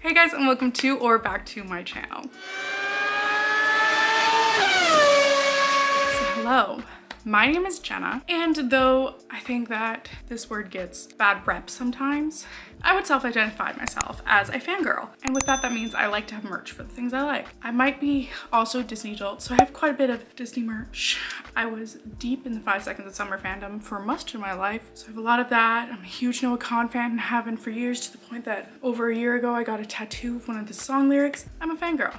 Hey guys, and welcome to or back to my channel. So hello, my name is Jenna, and though I think that this word gets bad rep sometimes, I would self-identify myself as a fangirl. And with that, that means I like to have merch for the things I like. I might be also a Disney adult, so I have quite a bit of Disney merch. I was deep in the 5 Seconds of Summer fandom for much of my life, so I have a lot of that. I'm a huge Noah Kahan fan and have been for years, to the point that over a year ago I got a tattoo of one of the song lyrics. I'm a fangirl.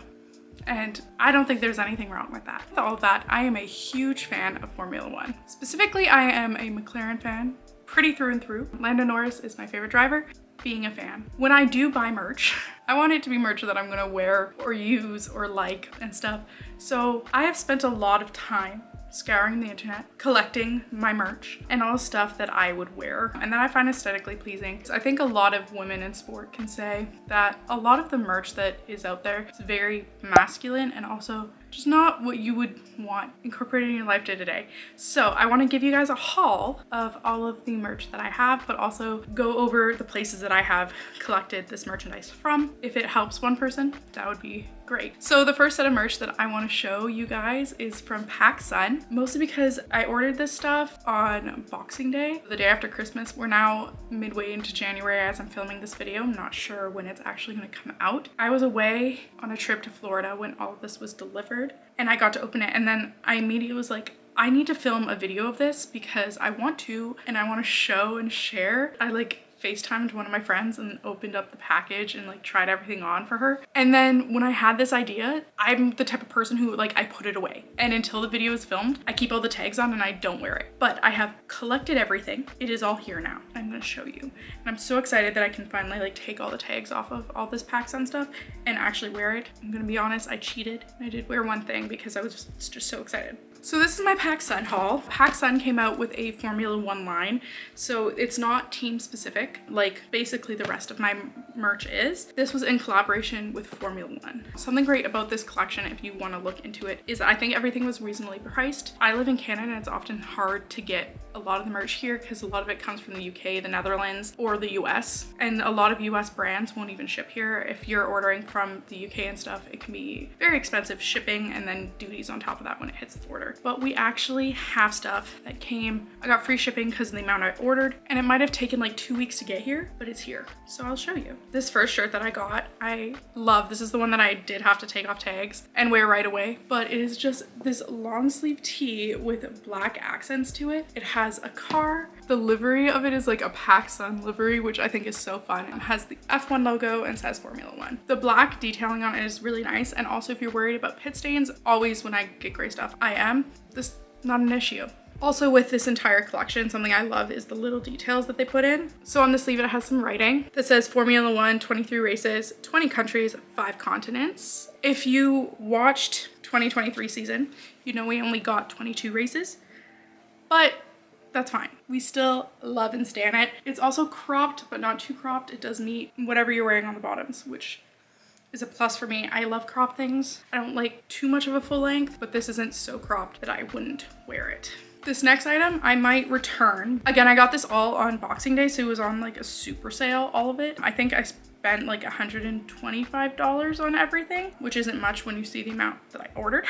And I don't think there's anything wrong with that. With all of that, I am a huge fan of Formula One. Specifically, I am a McLaren fan, pretty through and through. Lando Norris is my favorite driver. Being a fan. When I do buy merch, I want it to be merch that I'm gonna wear or use or like and stuff. So I have spent a lot of time scouring the internet, collecting my merch and all the stuff that I would wear and that I find aesthetically pleasing. So I think a lot of women in sport can say that a lot of the merch that is out there is very masculine and also just not what you would want incorporated in your life day to day. So I want to give you guys a haul of all of the merch that I have, but also go over the places that I have collected this merchandise from. If it helps one person, that would be great. So the first set of merch that I want to show you guys is from PacSun, mostly because I ordered this stuff on Boxing Day, the day after Christmas. We're now midway into January as I'm filming this video. I'm not sure when it's actually going to come out. I was away on a trip to Florida when all of this was delivered and I got to open it, and then I immediately was like, I need to film a video of this because I want to, and I want to show and share. I like FaceTimed one of my friends and opened up the package and like tried everything on for her. And then when I had this idea, I'm the type of person who like, I put it away. And until the video is filmed, I keep all the tags on and I don't wear it. But I have collected everything. It is all here now. I'm gonna show you. And I'm so excited that I can finally like take all the tags off of all this PacSun stuff and actually wear it. I'm gonna be honest, I cheated. I did wear one thing because I was just so excited. So this is my PacSun haul. PacSun came out with a Formula One line, so it's not team specific like basically the rest of my merch is. This was in collaboration with Formula One. Something great about this collection, if you want to look into it, is that I think everything was reasonably priced. I live in Canada and it's often hard to get a lot of the merch here because a lot of it comes from the UK, the Netherlands, or the US, and a lot of US brands won't even ship here. If you're ordering from the UK and stuff, it can be very expensive shipping and then duties on top of that when it hits the border. But we actually have stuff that came. I got free shipping because of the amount I ordered, and it might have taken like 2 weeks to get here, but it's here. So I'll show you. This first shirt that I got, I love. This is the one that I did have to take off tags and wear right away, but it is just this long sleeve tee with black accents to it. It has a car. The livery of it is like a PacSun livery, which I think is so fun. It has the F1 logo and says Formula One. The black detailing on it is really nice. And also if you're worried about pit stains, always when I get gray stuff, I am. This not an issue. Also with this entire collection, something I love is the little details that they put in. So on the sleeve, it has some writing that says Formula One, 23 races, 20 countries, 5 continents. If you watched 2023 season, you know we only got 22 races, but that's fine. We still love and stan it. It's also cropped, but not too cropped. It does meet whatever you're wearing on the bottoms, which is a plus for me. I love crop things. I don't like too much of a full length, but this isn't so cropped that I wouldn't wear it. This next item I might return. Again, I got this all on Boxing Day, so it was on like a super sale, all of it. I think I spent like $125 on everything, which isn't much when you see the amount that I ordered.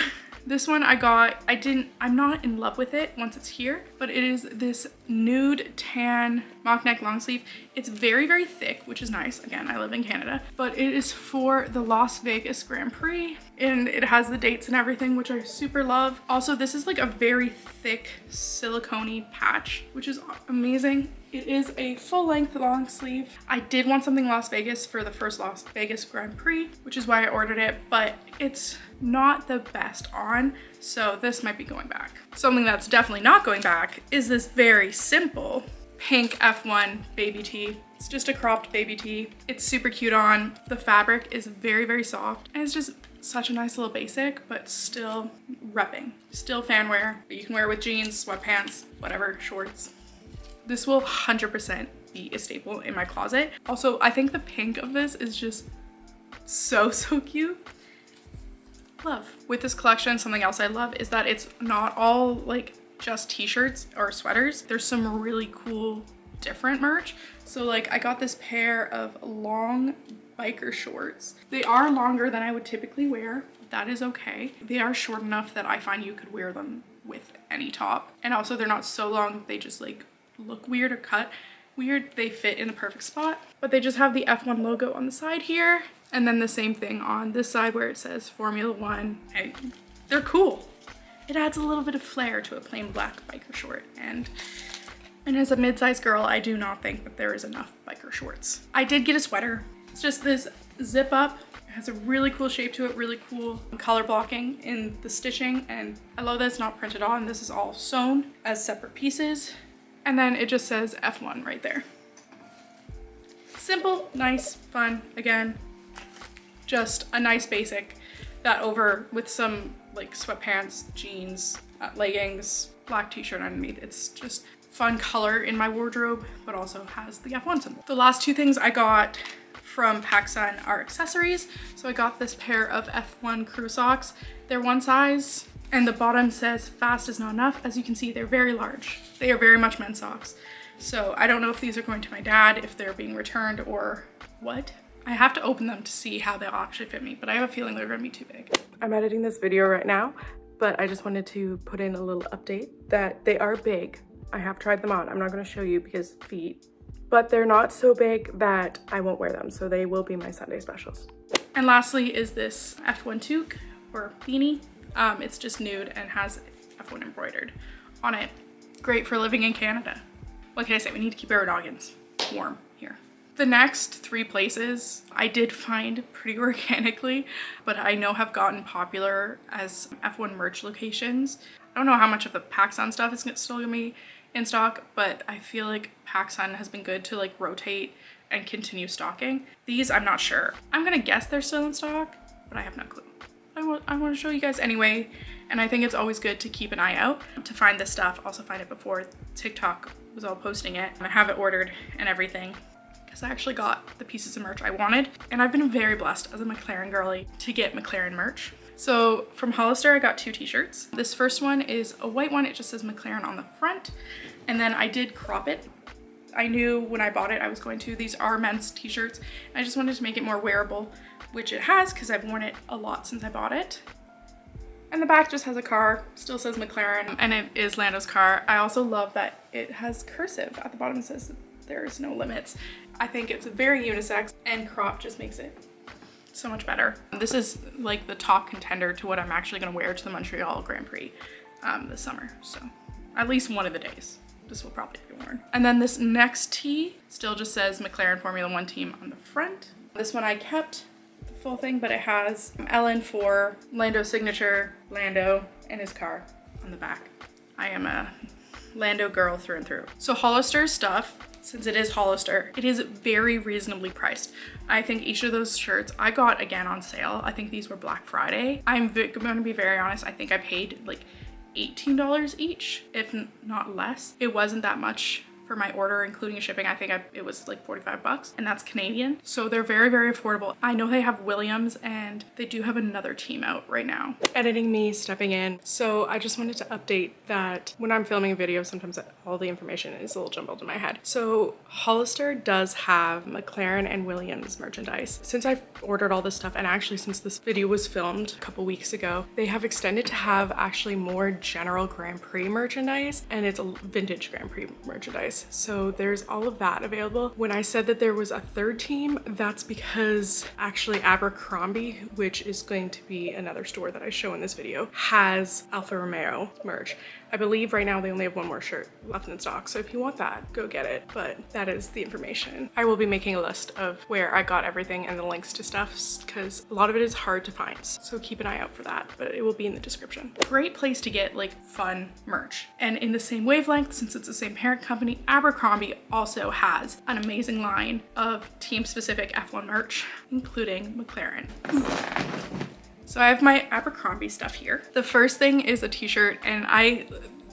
This one I got, I'm not in love with it once it's here, but it is this nude tan mock neck long sleeve. It's very, very thick, which is nice. Again, I live in Canada, but it is for the Las Vegas Grand Prix and it has the dates and everything, which I super love. Also, this is like a very thick silicone-y patch, which is amazing. It is a full-length long sleeve. I did want something Las Vegas for the first Las Vegas Grand Prix, which is why I ordered it, but it's not the best on, so this might be going back. Something that's definitely not going back is this very simple pink F1 baby tee. It's just a cropped baby tee. It's super cute on. The fabric is very, very soft, and it's just such a nice little basic, but still repping. Still fan wear, but you can wear it with jeans, sweatpants, whatever, shorts. This will 100% be a staple in my closet. Also, I think the pink of this is just so cute. Love. With this collection, something else I love is that it's not all like just t-shirts or sweaters. There's some really cool different merch. So like I got this pair of long biker shorts. They are longer than I would typically wear. That is okay. They are short enough that I find you could wear them with any top. And also they're not so long they just like look weird or cut weird. They fit in the perfect spot, but they just have the F1 logo on the side here. And then the same thing on this side where it says Formula One. Hey, they're cool. It adds a little bit of flair to a plain black biker short. And as a mid-sized girl, I do not think that there is enough biker shorts. I did get a sweater. It's just this zip up. It has a really cool shape to it, really cool color blocking in the stitching. And I love that it's not printed on. This is all sewn as separate pieces. And then it just says F1 right there. Simple, nice, fun. Again, just a nice basic that over with some like sweatpants, jeans, leggings, black t-shirt underneath. It's just fun color in my wardrobe, but also has the F1 symbol. The last two things I got from PacSun are accessories. So I got this pair of F1 crew socks. They're one size and the bottom says fast is not enough. As you can see, they're very large. They are very much men's socks. So I don't know if these are going to my dad, if they're being returned or what. I have to open them to see how they'll actually fit me, but I have a feeling they're gonna be too big. I'm editing this video right now, but I just wanted to put in a little update that they are big. I have tried them on. I'm not gonna show you because feet, but they're not so big that I won't wear them. So they will be my Sunday specials. And lastly is this F1 toque or beanie. It's just nude and has F1 embroidered on it. Great for living in Canada. What can I say? We need to keep our noggins warm here. The next three places I did find pretty organically, but I know have gotten popular as F1 merch locations. I don't know how much of the PacSun stuff is still gonna be in stock, but I feel like PacSun has been good to like rotate and continue stocking. These, I'm not sure. I'm gonna guess they're still in stock, but I have no clue. I want to show you guys anyway, and I think it's always good to keep an eye out to find this stuff. Also find it before TikTok was all posting it. I have it ordered and everything because I actually got the pieces of merch I wanted, and I've been very blessed as a McLaren girly to get McLaren merch. So from Hollister, I got two t-shirts. This first one is a white one. It just says McLaren on the front, and then I did crop it. I knew when I bought it I was going to. These are men's t-shirts. I just wanted to make it more wearable, which it has because I've worn it a lot since I bought it. And the back just has a car, still says McLaren, and it is Lando's car. I also love that it has cursive at the bottom. It says that there's no limits. I think it's very unisex, and crop just makes it so much better. This is like the top contender to what I'm actually gonna wear to the Montreal Grand Prix this summer. So at least one of the days, this will probably be worn. And then this next tee still just says McLaren Formula One team on the front. This one I kept the full thing, but it has LN4, Lando signature, Lando, and his car on the back. I am a Lando girl through and through. So Hollister stuff, since it is Hollister, it is very reasonably priced. I think each of those shirts I got again on sale. I think these were Black Friday. I'm going to be very honest. I think I paid like $18 each, if not less. It wasn't that much for my order, including shipping. I think it was like 45 bucks, and that's Canadian. So they're very, very affordable. I know they have Williams, and they do have another team out right now. Editing me, stepping in. So I just wanted to update that when I'm filming a video, sometimes all the information is a little jumbled in my head. So Hollister does have McLaren and Williams merchandise. Since I've ordered all this stuff, and actually since this video was filmed a couple weeks ago, they have extended to have actually more general Grand Prix merchandise, and it's a vintage Grand Prix merchandise. So there's all of that available. When I said that there was a third team, that's because actually Abercrombie, which is going to be another store that I show in this video, has Alfa Romeo merch. I believe right now they only have one more shirt left in stock, so if you want that, go get it. But that is the information. I will be making a list of where I got everything and the links to stuff, because a lot of it is hard to find, so keep an eye out for that, but it will be in the description. Great place to get like fun merch. And in the same wavelength, since it's the same parent company, Abercrombie also has an amazing line of team-specific F1 merch, including McLaren. So I have my Abercrombie stuff here. The first thing is a t-shirt, and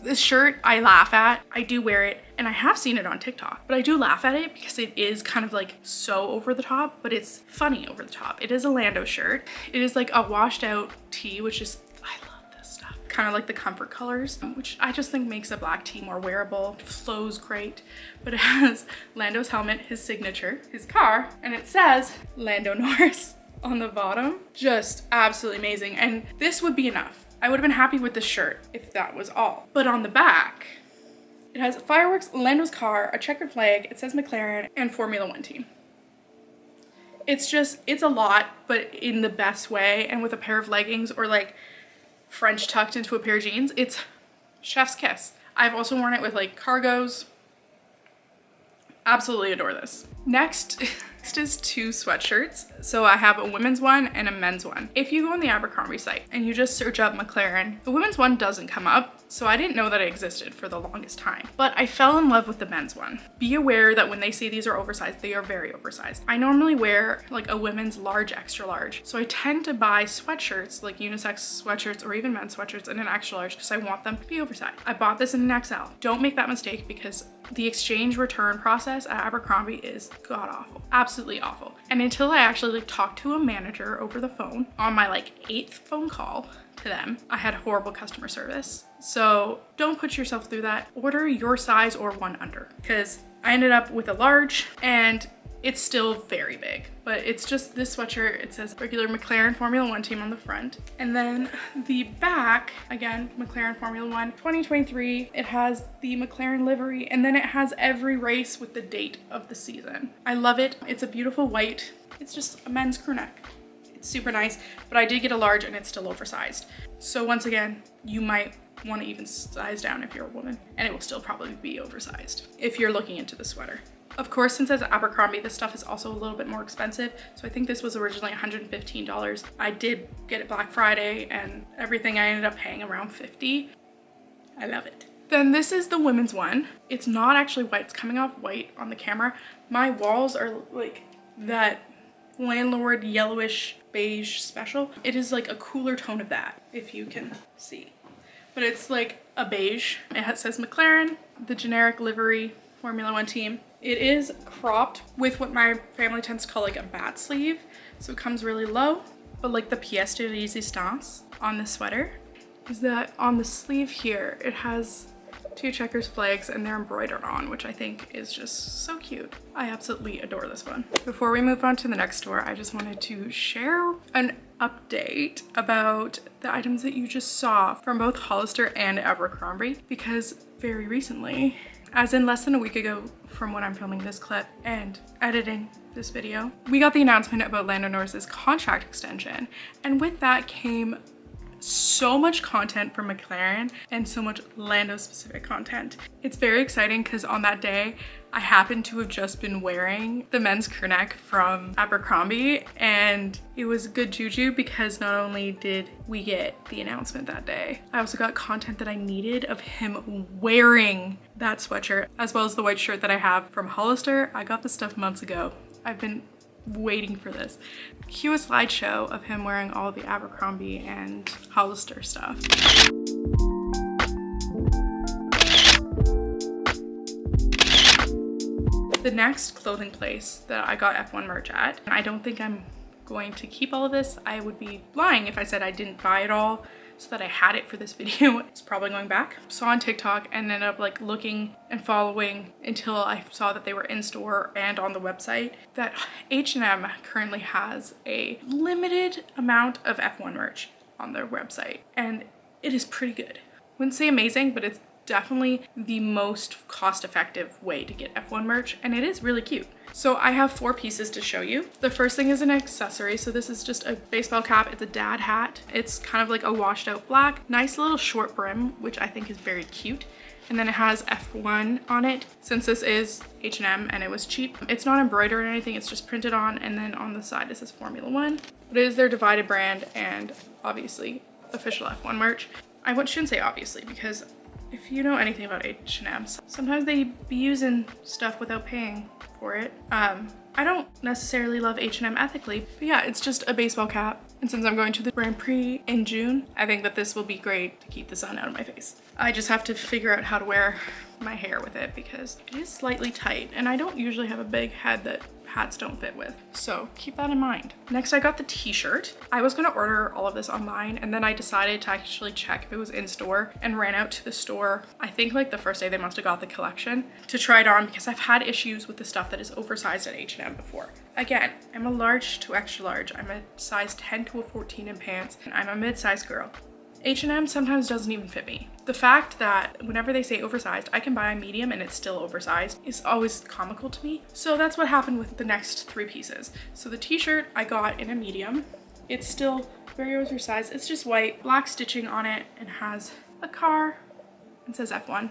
this shirt I laugh at. I do wear it, and I have seen it on TikTok, but I do laugh at it because it is kind of like so over the top, but it's funny over the top. It is a Lando shirt. It is like a washed out tee, which is, I love this stuff. kind of like the comfort colors, which I just think makes a black tee more wearable. It flows great, but it has Lando's helmet, his signature, his car, and it says Lando Norris on the bottom. Just absolutely amazing. And this would be enough. I would have been happy with the shirt if that was all. But on the back, it has fireworks, Lando's car, a checkered flag, it says McLaren, and Formula One team. It's a lot, but in the best way, and with a pair of leggings or like French tucked into a pair of jeans, it's chef's kiss. I've also worn it with like cargos. Absolutely adore this. Next is 2 sweatshirts. So I have a women's one and a men's one. If you go on the Abercrombie site and you just search up McLaren, the women's one doesn't come up. So I didn't know that it existed for the longest time, but I fell in love with the men's one. Be aware that when they say these are oversized, they are very oversized. I normally wear like a women's large, extra large. So I tend to buy sweatshirts, like unisex sweatshirts or even men's sweatshirts in an extra large because I want them to be oversized. I bought this in an XL. Don't make that mistake because the exchange return process at Abercrombie is god awful, absolutely awful. And until I actually like talked to a manager over the phone on my like 8th phone call to them, I had horrible customer service. So don't put yourself through that. Order your size or one under, because I ended up with a large and it's still very big, but it's just this sweatshirt. It says regular McLaren Formula One team on the front. And then the back, again, McLaren Formula One 2023. It has the McLaren livery, and then it has every race with the date of the season. I love it. It's a beautiful white. It's just a men's crew neck. It's super nice, but I did get a large and it's still oversized. So once again, you might want to even size down if you're a woman, and it will still probably be oversized if you're looking into the sweater. Of course, since it's Abercrombie, this stuff is also a little bit more expensive. So I think this was originally $115. I did get it Black Friday and everything. I ended up paying around $50. I love it. Then this is the women's one. It's not actually white, it's coming off white on the camera. My walls are like that landlord yellowish beige special. It is like a cooler tone of that, if you can see. But it's like a beige. It says McLaren, the generic livery, Formula One team. It is cropped with what my family tends to call like a bat sleeve. So it comes really low, but like the pièce de résistance on the sweater is that on the sleeve here, it has 2 checkers flags and they're embroidered on, which I think is just so cute. I absolutely adore this one. Before we move on to the next store, I just wanted to share an update about the items that you just saw from both Hollister and Abercrombie, because very recently, as in less than a week ago from when I'm filming this clip and editing this video, we got the announcement about Lando Norris's contract extension. And with that came so much content from McLaren and so much Lando specific content. It's very exciting because on that day, I happened to have just been wearing the men's crew neck from Abercrombie, and it was good juju because not only did we get the announcement that day, I also got content that I needed of him wearing that sweatshirt, as well as the white shirt that I have from Hollister. I got this stuff months ago. I've been waiting for this. Cue a slideshow of him wearing all the Abercrombie and Hollister stuff. The next clothing place that I got F1 merch at, and I don't think I'm going to keep all of this. I would be lying if I said I didn't buy it all so that I had it for this video. It's probably going back. Saw on TikTok and ended up like looking and following until I saw that they were in store and on the website, that H&M currently has a limited amount of F1 merch on their website, and it is pretty good. Wouldn't say amazing, but it's definitely the most cost-effective way to get F1 merch, and it is really cute. So I have 4 pieces to show you. The first thing is an accessory. So this is just a baseball cap. It's a dad hat. It's kind of like a washed out black, nice little short brim, which I think is very cute. And then it has F1 on it. Since this is H&M and it was cheap, it's not embroidered or anything, it's just printed on. And then on the side, it says Formula One. But it is their divided brand and obviously official F1 merch. I shouldn't say obviously, because if you know anything about H&M, sometimes they be using stuff without paying for it. I don't necessarily love H&M ethically, but yeah, it's just a baseball cap. And since I'm going to the Grand Prix in June, I think that this will be great to keep the sun out of my face. I just have to figure out how to wear my hair with it because it is slightly tight, and I don't usually have a big head that hats don't fit with. So keep that in mind. Next, I got the t-shirt. I was gonna order all of this online, and then I decided to actually check if it was in store and ran out to the store. I think like the first day they must have got the collection to try it on, because I've had issues with the stuff that is oversized at H&M before. Again, I'm a large to extra large. I'm a size 10 to a 14 in pants, and I'm a mid-sized girl. H&M sometimes doesn't even fit me. The fact that whenever they say oversized, I can buy a medium and it's still oversized is always comical to me. So that's what happened with the next 3 pieces. So the t-shirt I got in a medium. It's still very oversized. It's just white, black stitching on it, and has a car and says F1.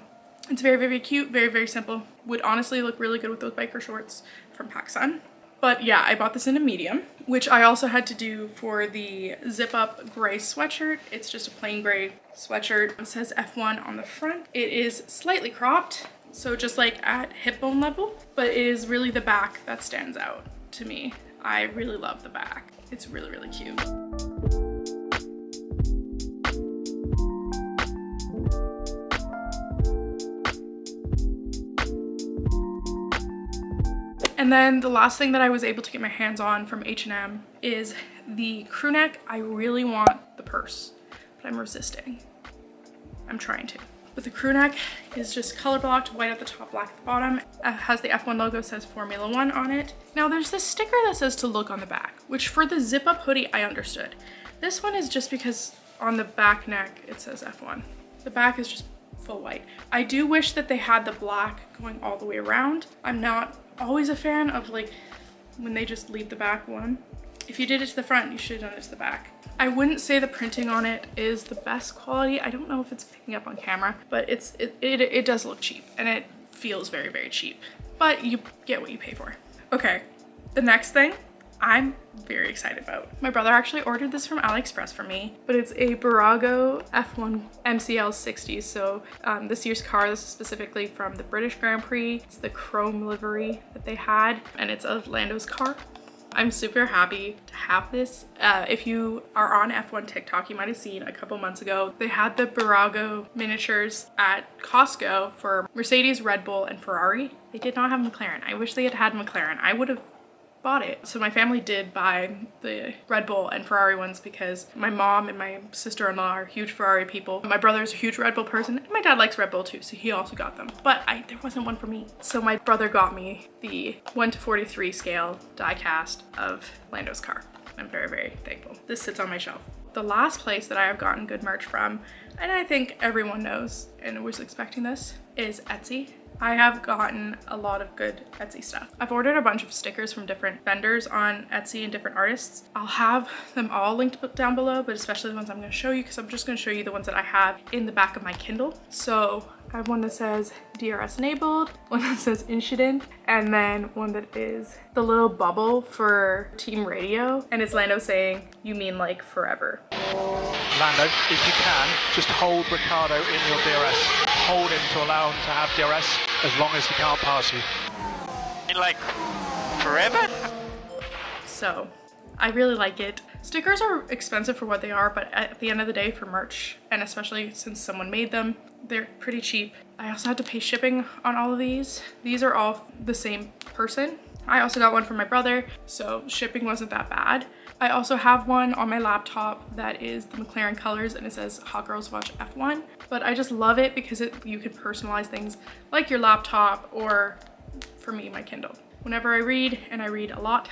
It's very, very cute, very, very simple. Would honestly look really good with those biker shorts from PacSun. But yeah, I bought this in a medium, which I also had to do for the zip up gray sweatshirt. It's just a plain gray sweatshirt. It says F1 on the front. It is slightly cropped, so just like at hip bone level, but it is really the back that stands out to me. I really love the back. It's really, really cute. And then the last thing that I was able to get my hands on from H&M is the crew neck. I really want the purse, but I'm resisting. I'm trying to. But the crew neck is just color blocked, white at the top, black at the bottom. It has the F1 logo, says Formula 1 on it. Now there's this sticker that says to look on the back, which for the zip up hoodie, I understood. This one is just because on the back neck, it says F1. The back is just full white. I do wish that they had the black going all the way around. I'm not always a fan of like when they just leave the back one. If you did it to the front, you should have done it to the back. I wouldn't say the printing on it is the best quality. I don't know if it's picking up on camera, but it does look cheap, and it feels very, very cheap, but you get what you pay for. Okay, the next thing I'm very excited about. My brother actually ordered this from AliExpress for me, but it's a Barago F1 MCL 60. So this year's car, this is specifically from the British Grand Prix. It's the chrome livery that they had, and it's a Lando's car. I'm super happy to have this. If you are on F1 TikTok, you might have seen a couple months ago, they had the Barago miniatures at Costco for Mercedes, Red Bull, and Ferrari. They did not have McLaren. I wish they had had McLaren. I would have bought it. So my family did buy the Red Bull and Ferrari ones because my mom and my sister-in-law are huge Ferrari people. My brother's a huge Red Bull person, and my dad likes Red Bull too, so he also got them. But there wasn't one for me. So my brother got me the 1:43 scale die cast of Lando's car. I'm very, very thankful. This sits on my shelf. The last place that I have gotten good merch from, and I think everyone knows and was expecting this, is Etsy. I have gotten a lot of good Etsy stuff. I've ordered a bunch of stickers from different vendors on Etsy and different artists. I'll have them all linked down below, but especially the ones I'm gonna show you, because I'm just gonna show you the ones that I have in the back of my Kindle. So I have one that says DRS enabled, one that says incident, and then one that is the little bubble for Team Radio, and it's Lando saying, "You mean like forever." Lando, if you can, just hold Ricardo in your DRS. Hold him to allow him to have DRS as long as he can't pass you. Like, forever? So, I really like it. Stickers are expensive for what they are, but at the end of the day for merch, and especially since someone made them, they're pretty cheap. I also had to pay shipping on all of these. These are all the same person. I also got one for my brother, so shipping wasn't that bad. I also have one on my laptop that is the McLaren colors, and it says Hot Girls Watch F1. But I just love it because you can personalize things like your laptop, or for me, my Kindle. Whenever I read, and I read a lot,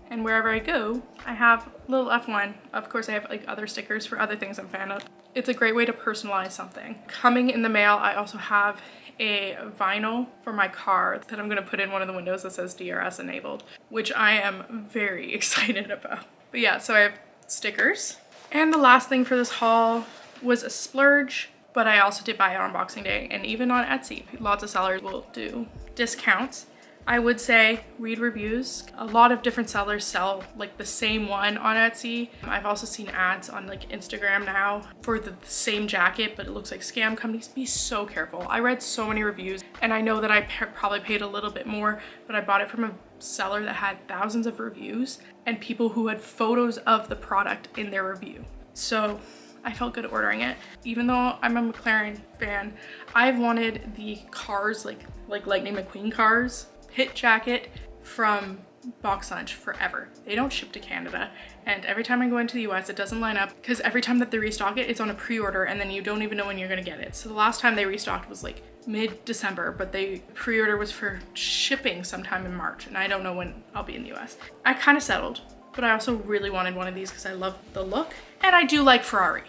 and wherever I go, I have little F1. Of course, I have like other stickers for other things I'm a fan of. It's a great way to personalize something. Coming in the mail, I also have a vinyl for my car that I'm gonna put in one of the windows that says DRS enabled, which I am very excited about. But yeah, so I have stickers. And the last thing for this haul was a splurge, but I also did buy it on Boxing Day, and even on Etsy, lots of sellers will do discounts. I would say read reviews. A lot of different sellers sell like the same one on Etsy. I've also seen ads on like Instagram now for the same jacket, but it looks like scam companies. Be so careful. I read so many reviews, and I know that I probably paid a little bit more, but I bought it from a seller that had thousands of reviews and people who had photos of the product in their review. So I felt good ordering it. Even though I'm a McLaren fan, I've wanted the cars, like Lightning McQueen cars, pit jacket from box lunch forever. They don't ship to Canada, and every time I go into the US it doesn't line up because every time that they restock it, it's on a pre-order and then you don't even know when you're gonna get it. So the last time they restocked was like mid-December, but the pre-order was for shipping sometime in March, and I don't know when I'll be in the US. I kind of settled, but I also really wanted one of these because I love the look and I do like Ferrari.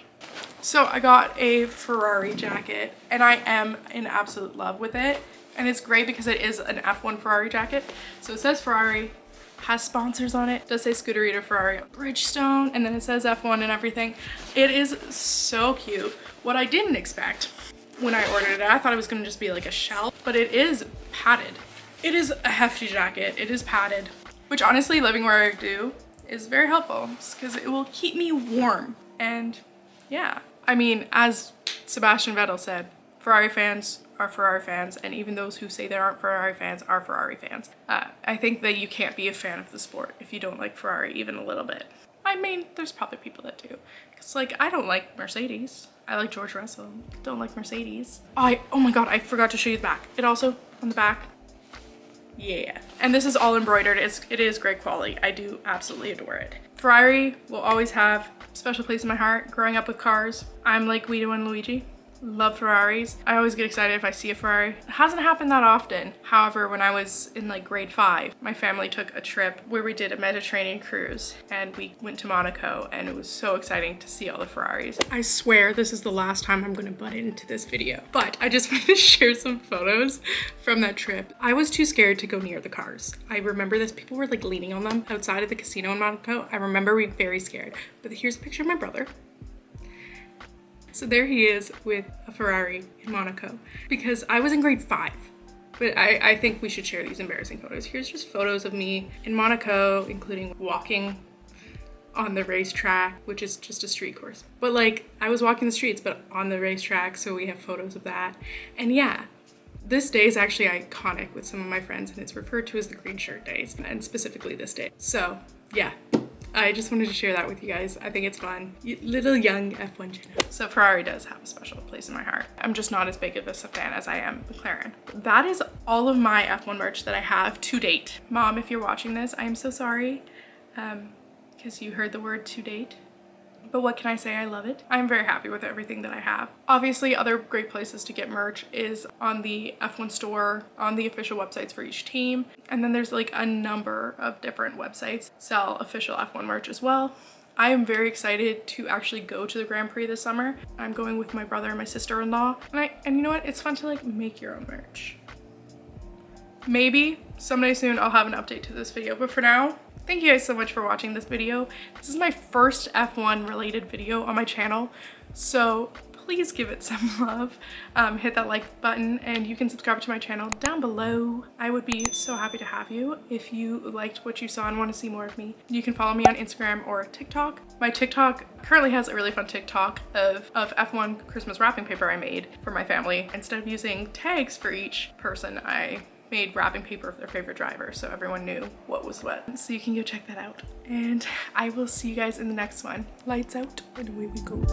So I got a Ferrari jacket and I am in absolute love with it. And it's great because it is an F1 Ferrari jacket. So it says Ferrari, has sponsors on it. It does say Scuderia Ferrari Bridgestone, and then it says F1 and everything. It is so cute. What I didn't expect when I ordered it, I thought it was gonna just be like a shell, but it is padded. It is a hefty jacket. It is padded, which honestly, living where I do is very helpful because it will keep me warm. And yeah, I mean, as Sebastian Vettel said, Ferrari fans are Ferrari fans, and even those who say they aren't Ferrari fans are Ferrari fans. I think that you can't be a fan of the sport if you don't like Ferrari even a little bit. I mean, there's probably people that do. Cause like, I don't like Mercedes. I like George Russell, don't like Mercedes. Oh my God, I forgot to show you the back. It also, on the back, yeah. And this is all embroidered. It is great quality. I do absolutely adore it. Ferrari will always have a special place in my heart. Growing up with cars, I'm like Guido and Luigi. Love Ferraris. I always get excited if I see a Ferrari. It hasn't happened that often. However, when I was in like grade 5, my family took a trip where we did a Mediterranean cruise and we went to Monaco, and it was so exciting to see all the Ferraris. I swear this is the last time I'm gonna butt into this video, but I just wanted to share some photos from that trip. I was too scared to go near the cars. I remember this, people were like leaning on them outside of the casino in Monaco. I remember being very scared, but here's a picture of my brother. So there he is with a Ferrari in Monaco, because I was in grade 5, but I think we should share these embarrassing photos. Here's just photos of me in Monaco, including walking on the racetrack, which is just a street course. But like, I was walking the streets, but on the racetrack, so we have photos of that. And yeah, this day is actually iconic with some of my friends, and it's referred to as the green shirt days, and specifically this day. So yeah. I just wanted to share that with you guys. I think it's fun. Little young F1 Jenna. So Ferrari does have a special place in my heart. I'm just not as big of a fan as I am McLaren. That is all of my F1 merch that I have to date. Mom, if you're watching this, I am so sorry because you heard the word to date. But what can I say? I love it. I'm very happy with everything that I have. Obviously, other great places to get merch is on the F1 store, on the official websites for each team. And then there's like a number of different websites sell official F1 merch as well. I am very excited to actually go to the Grand Prix this summer. I'm going with my brother and my sister-in-law. And you know what? It's fun to like make your own merch. Maybe someday soon I'll have an update to this video, but for now, thank you guys so much for watching this video. This is my first F1 related video on my channel, so please give it some love. Hit that like button, and you can subscribe to my channel down below. I would be so happy to have you if you liked what you saw and want to see more of me. You can follow me on Instagram or TikTok. My TikTok currently has a really fun TikTok of F1 Christmas wrapping paper I made for my family. Instead of using tags for each person, I made wrapping paper of their favorite driver, so everyone knew what was what. So you can go check that out. And I will see you guys in the next one. Lights out and away we go.